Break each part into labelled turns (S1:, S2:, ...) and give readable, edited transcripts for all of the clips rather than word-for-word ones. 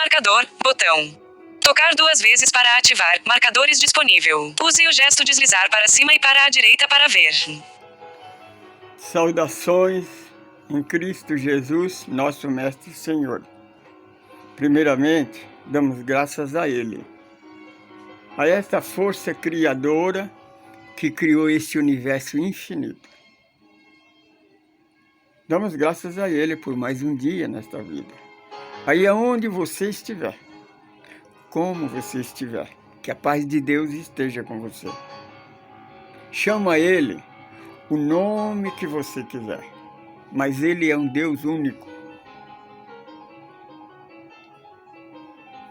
S1: marcador, botão. Tocar 2 vezes para ativar, marcadores disponível. Use o gesto deslizar para cima e para a direita para ver.
S2: Saudações em Cristo Jesus, nosso Mestre e Senhor. Primeiramente, damos graças a Ele, a esta força criadora que criou este universo infinito. Damos graças a Ele por mais um dia nesta vida. Aí aonde você estiver, como você estiver, que a paz de Deus esteja com você. Chama Ele o nome que você quiser, mas Ele é um Deus único.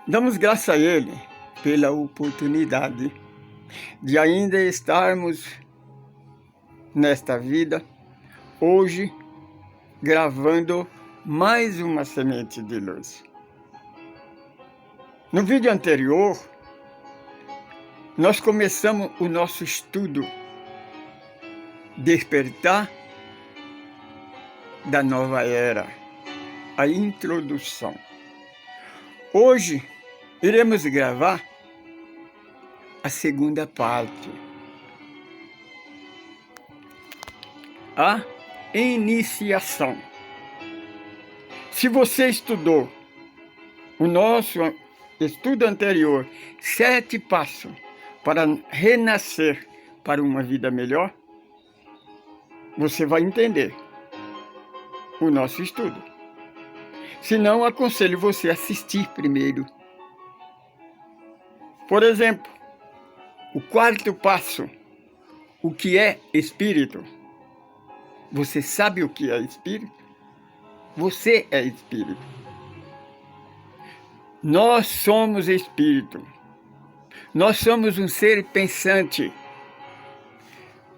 S2: Damos graças a Ele pela oportunidade de ainda estarmos nesta vida, hoje, gravando mais uma semente de luz. No vídeo anterior, nós começamos o nosso estudo Despertar da Nova Era, a introdução. Hoje, iremos gravar a segunda parte, a iniciação. Se você estudou o nosso estudo anterior, 7 passos para renascer para uma vida melhor, você vai entender o nosso estudo. Se não, aconselho você a assistir primeiro. Por exemplo, o 4º passo, o que é espírito? Você sabe o que é espírito? Você é espírito. Nós somos espírito. Nós somos um ser pensante.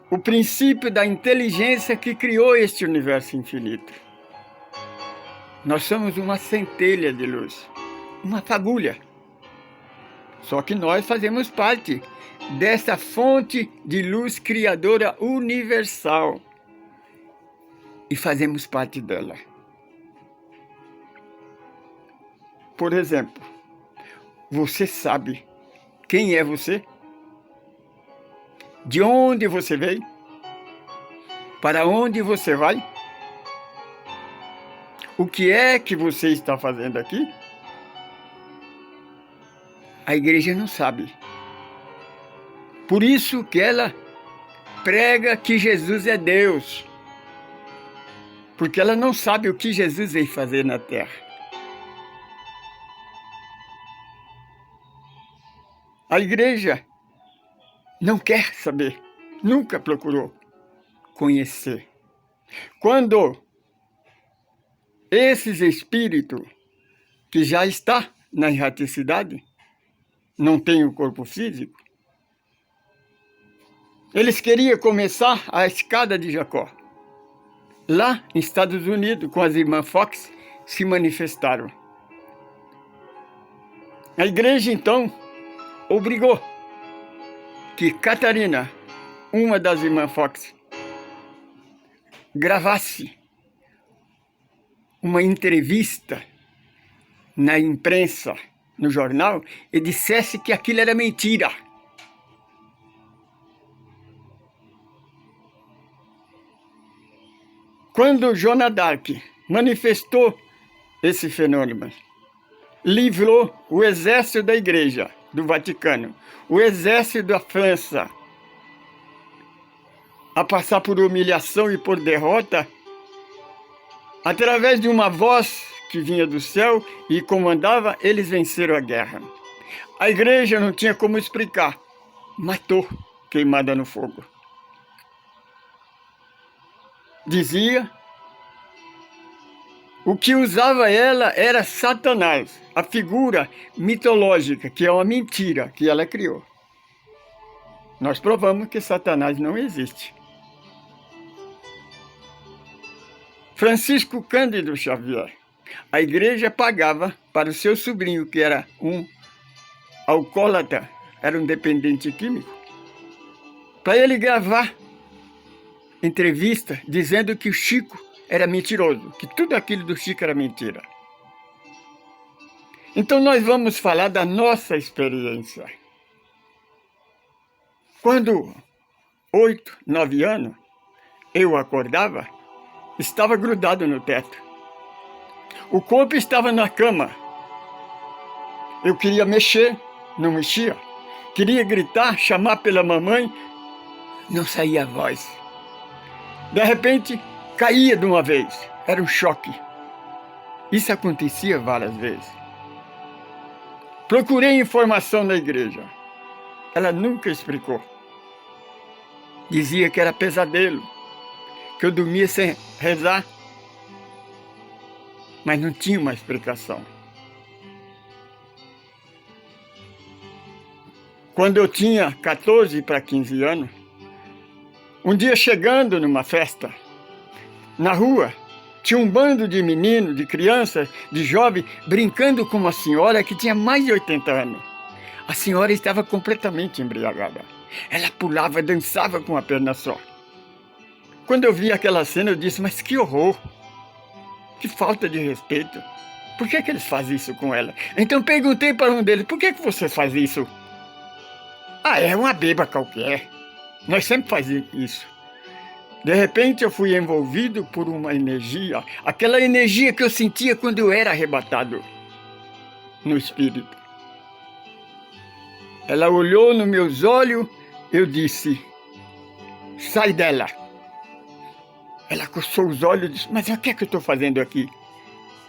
S2: O princípio da inteligência que criou este universo infinito. Nós somos uma centelha de luz, uma fagulha. Só que nós fazemos parte dessa fonte de luz criadora universal. E fazemos parte dela. Por exemplo, você sabe quem é você? De onde você veio? Para onde você vai? O que é que você está fazendo aqui? A igreja não sabe. Por isso que ela prega que Jesus é Deus. Porque ela não sabe o que Jesus veio fazer na terra. A igreja não quer saber, nunca procurou conhecer. Quando esses espíritos que já está na erraticidade, não tem o corpo físico, eles queriam começar a escada de Jacó. Lá, nos Estados Unidos, com as irmãs Fox, se manifestaram. A igreja, então, obrigou que Catarina, uma das irmãs Fox, gravasse uma entrevista na imprensa, no jornal, e dissesse que aquilo era mentira. Quando Joana d'Arc manifestou esse fenômeno, livrou o exército da igreja, do Vaticano, o exército da França, a passar por humilhação e por derrota, através de uma voz que vinha do céu e comandava, eles venceram a guerra. A igreja não tinha como explicar, matou, queimada no fogo. Dizia, o que usava ela era Satanás, a figura mitológica, que é uma mentira que ela criou. Nós provamos que Satanás não existe. Francisco Cândido Xavier, a igreja pagava para o seu sobrinho, que era um alcoólatra, era um dependente químico, para ele gravar entrevista dizendo que o Chico era mentiroso, que tudo aquilo do Chico era mentira. Então nós vamos falar da nossa experiência. Quando 8, 9 anos, eu acordava, estava grudado no teto. O corpo estava na cama. Eu queria mexer, não mexia. Queria gritar, chamar pela mamãe, não saía a voz. De repente, caía de uma vez. Era um choque. Isso acontecia várias vezes. Procurei informação na igreja. Ela nunca explicou. Dizia que era pesadelo, que eu dormia sem rezar. Mas não tinha uma explicação. Quando eu tinha 14 para 15 anos, um dia chegando numa festa, na rua, tinha um bando de meninos, de crianças, de jovens, brincando com uma senhora que tinha mais de 80 anos. A senhora estava completamente embriagada. Ela pulava, dançava com a perna só. Quando eu vi aquela cena, eu disse, mas que horror! Que falta de respeito! Por que eles fazem isso com ela? Então perguntei para um deles, por que você faz isso? Ah, é uma beba qualquer. Nós sempre fazemos isso. De repente eu fui envolvido por uma energia, aquela energia que eu sentia quando eu era arrebatado no espírito. Ela olhou nos meus olhos, eu disse, sai dela. Ela coçou os olhos e disse, mas o que é que eu estou fazendo aqui?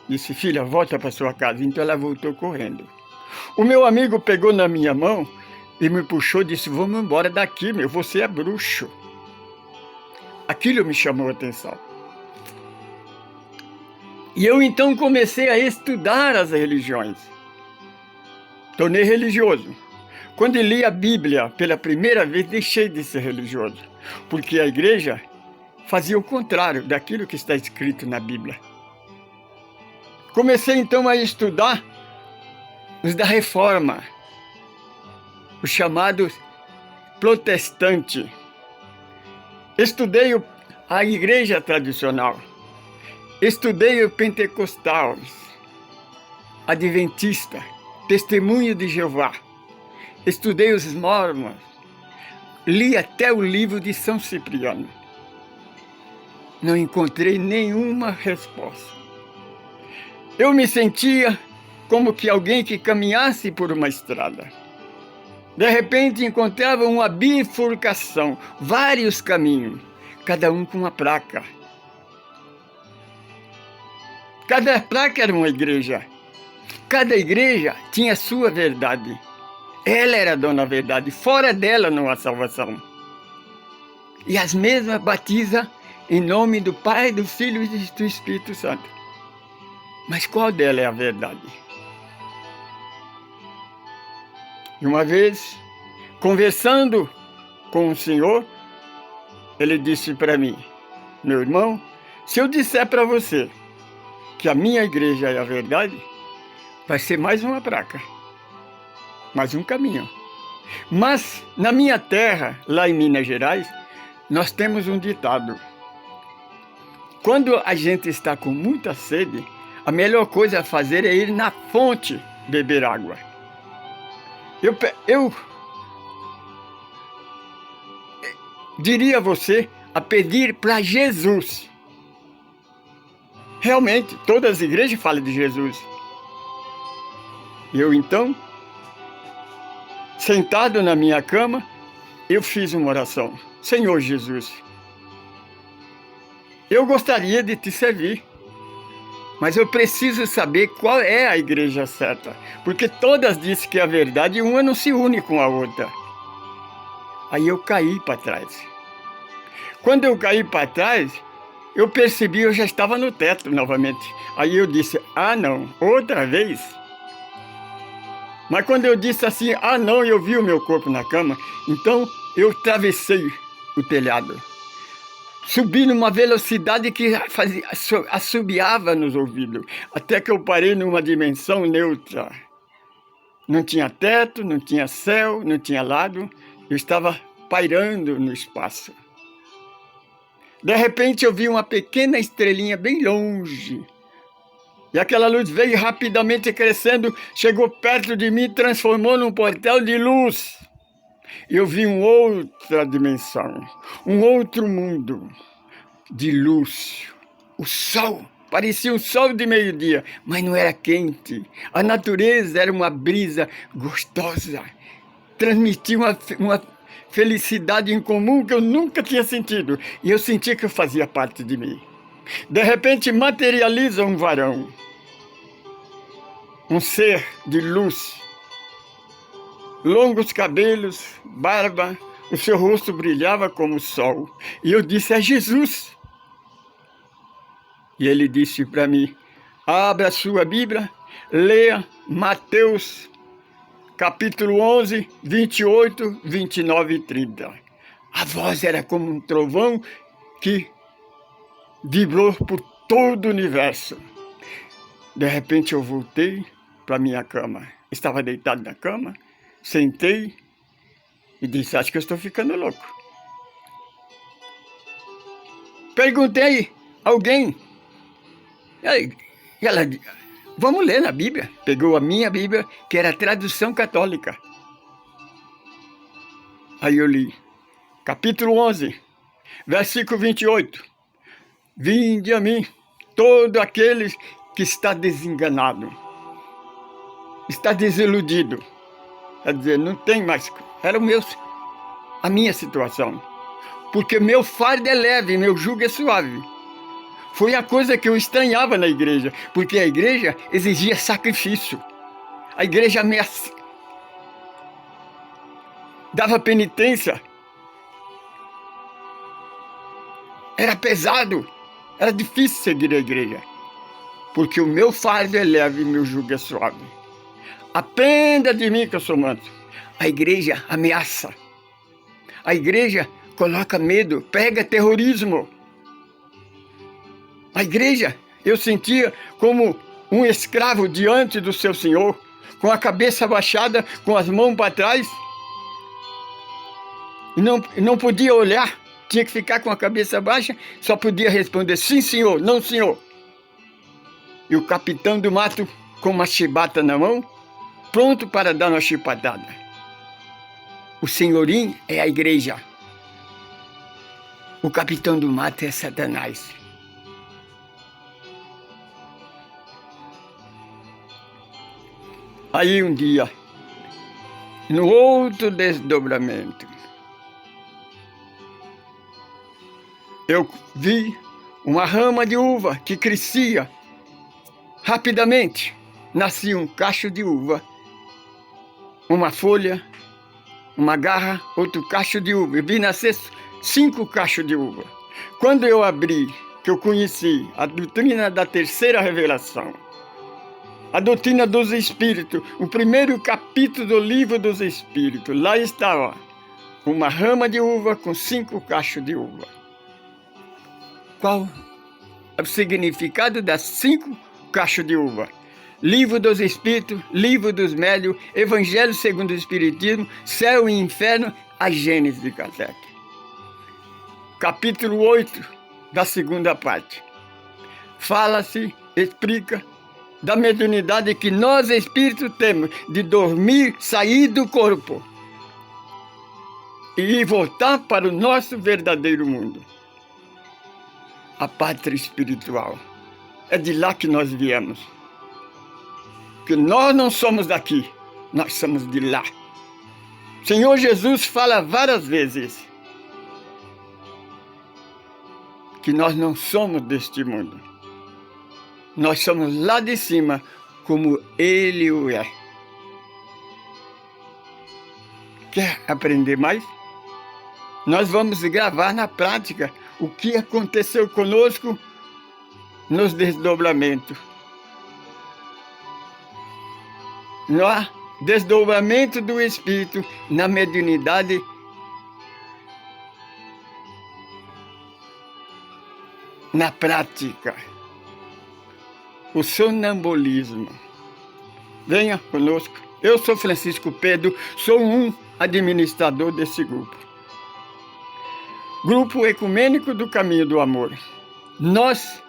S2: Disse, filha, volta para sua casa. Então ela voltou correndo. O meu amigo pegou na minha mão e me puxou e disse, vamos embora daqui, você é bruxo. Aquilo me chamou a atenção. E eu então comecei a estudar as religiões. Tornei religioso. Quando li a Bíblia pela primeira vez, deixei de ser religioso. Porque a igreja fazia o contrário daquilo que está escrito na Bíblia. Comecei então a estudar os da Reforma, os chamados protestantes. Estudei a igreja tradicional, estudei o pentecostal, adventista, testemunho de Jeová, estudei os mormons, li até o livro de São Cipriano. Não encontrei nenhuma resposta. Eu me sentia como que alguém que caminhasse por uma estrada. De repente encontrava uma bifurcação, vários caminhos, cada um com uma placa. Cada placa era uma igreja. Cada igreja tinha sua verdade. Ela era a dona da verdade, fora dela não há salvação. E as mesmas batizam em nome do Pai, do Filho e do Espírito Santo. Mas qual dela é a verdade? E uma vez, conversando com o Senhor, ele disse para mim, meu irmão, se eu disser para você que a minha igreja é a verdade, vai ser mais uma placa, mais um caminho. Mas na minha terra, lá em Minas Gerais, nós temos um ditado. Quando a gente está com muita sede, a melhor coisa a fazer é ir na fonte beber água. Eu diria a você a pedir para Jesus. Realmente, todas as igrejas falam de Jesus. Eu então, sentado na minha cama, eu fiz uma oração. Senhor Jesus, eu gostaria de te servir. Mas eu preciso saber qual é a igreja certa. Porque todas dizem que é a verdade e uma não se une com a outra. Aí eu caí para trás. Quando eu caí para trás, eu percebi que eu já estava no teto novamente. Aí eu disse, ah não, outra vez? Mas quando eu disse assim, ah não, eu vi o meu corpo na cama, então eu atravessei o telhado. Subi numa velocidade que assobiava nos ouvidos, até que eu parei numa dimensão neutra. Não tinha teto, não tinha céu, não tinha lado, eu estava pairando no espaço. De repente eu vi uma pequena estrelinha bem longe, E aquela luz veio rapidamente crescendo, chegou perto de mim, transformou num portal de luz. E eu vi uma outra dimensão, um outro mundo de luz. O sol, parecia um sol de meio-dia, mas não era quente. A natureza era uma brisa gostosa. Transmitia uma felicidade incomum que eu nunca tinha sentido. E eu sentia que eu fazia parte de mim. De repente materializa um varão. Um ser de luz, longos cabelos, barba, o seu rosto brilhava como o sol. E eu disse, é Jesus. E ele disse para mim, abra a sua Bíblia, leia Mateus, capítulo 11, 28, 29 e 30. A voz era como um trovão que vibrou por todo o universo. De repente eu voltei para minha cama. Estava deitado na cama, sentei e disse, acho que eu estou ficando louco. Perguntei a alguém. E ela, vamos ler na Bíblia. Pegou a minha Bíblia, que era a tradução católica. Aí eu li, capítulo 11, versículo 28. Vinde a mim, todo aquele que está desenganado, está desiludido. Quer dizer, não tem mais, era a minha situação. Porque meu fardo é leve, meu jugo é suave. Foi a coisa que eu estranhava na igreja, porque a igreja exigia sacrifício. A igreja dava penitência. Era pesado, era difícil seguir a igreja. Porque o meu fardo é leve e meu jugo é suave. Aprenda de mim que eu sou manso. A igreja ameaça. A igreja coloca medo, pega terrorismo. A igreja, eu sentia como um escravo diante do seu senhor, com a cabeça baixada, com as mãos para trás. E não podia olhar, tinha que ficar com a cabeça baixa, só podia responder sim, senhor, não, senhor. E o capitão do mato, com uma chibata na mão, pronto para dar uma chibatada. O senhorim é a igreja. O capitão do mato é Satanás. Aí um dia, no outro desdobramento, eu vi uma rama de uva que crescia rapidamente. Nascia um cacho de uva, uma folha, uma garra, outro cacho de uva. Eu vi nascer 5 cachos de uva. Quando eu abri, que eu conheci a doutrina da terceira revelação, a doutrina dos Espíritos, o primeiro capítulo do livro dos Espíritos, lá estava uma rama de uva com 5 cachos de uva. Qual é o significado das 5 cachos de uva? Livro dos Espíritos, Livro dos Médiuns, Evangelho segundo o Espiritismo, Céu e Inferno, a Gênese de Kardec. Capítulo 8, da segunda parte. Fala-se, explica, da mediunidade que nós espíritos temos de dormir, sair do corpo e voltar para o nosso verdadeiro mundo. A pátria espiritual. É de lá que nós viemos. Porque nós não somos daqui, nós somos de lá. O Senhor Jesus fala várias vezes que nós não somos deste mundo. Nós somos lá de cima, como Ele o é. Quer aprender mais? Nós vamos gravar na prática o que aconteceu conosco nos desdobramentos. No desdobramento do Espírito, na mediunidade, na prática. O sonambulismo. Venha conosco. Eu sou Francisco Pedro, sou um administrador desse grupo. Grupo Ecumênico do Caminho do Amor. Nós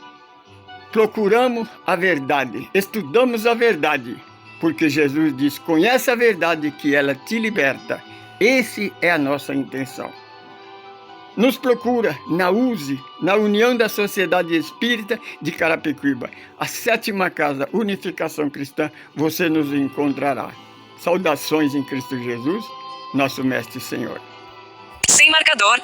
S2: procuramos a verdade, estudamos a verdade, porque Jesus diz: conhece a verdade que ela te liberta. Essa é a nossa intenção. Nos procura na USE, na União da Sociedade Espírita de Carapicuíba, a 7ª Casa Unificação Cristã, você nos encontrará. Saudações em Cristo Jesus, nosso Mestre e Senhor.
S1: Sem marcador.